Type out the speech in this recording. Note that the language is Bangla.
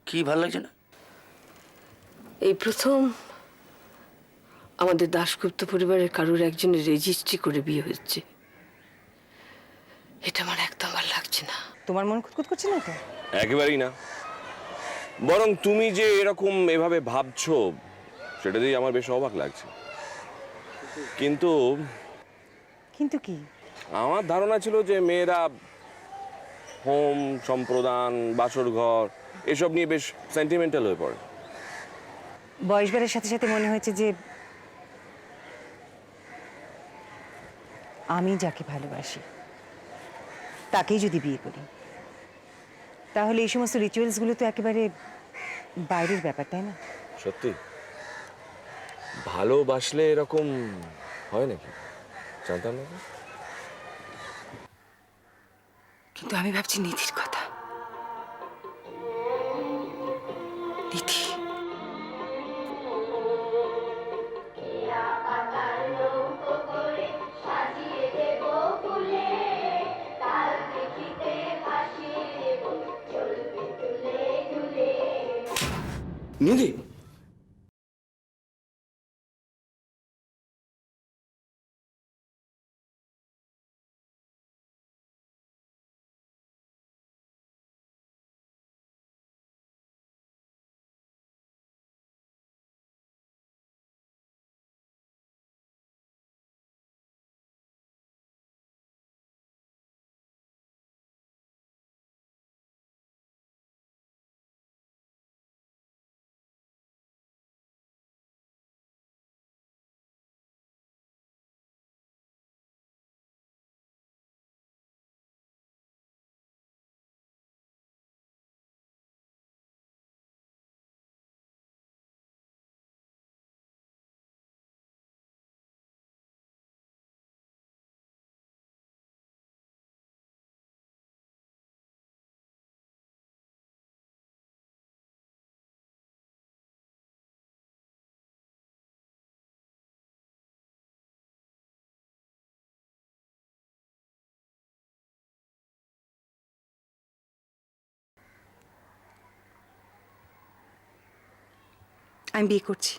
কি ভালো লাগছে না? এই প্রথম আমাদের দাশগুপ্ত পরিবারের কারোর একজনের রেজিস্ট্রি করে বিয়ে হচ্ছে। এটা আমার একদম ভালো লাগছে না। তোমার মন খুঁতখুত করছে না তো? একেবারেই না, বরং তুমি যে এরকম এভাবে ভাবছো সেটা দিয়ে আমার বেশ অবাক লাগছে। কিন্তু কিন্তু কি? আমার ধারণা ছিল যে মেয়েরা হোম সম্প্রদান, বাসর ঘর এসব নিয়ে বেশ সেন্টিমেন্টাল হয়ে পড়ে। বয়স বাড়ার সাথে সাথে মনে হয়েছে যে আমি যাকে ভালোবাসি তাকেই যদি বিয়ে করি তাহলে এই সমস্ত রিচুয়ালসগুলো তো একেবারে বাইরের ব্যাপার, তাই না? সত্যি ভালোবাসলে এরকম হয় নাকি? জানতাম না। কিন্তু আমি ভাবছি নিধির কথা। নিধি নিধি, আমি বিয়ে করছি।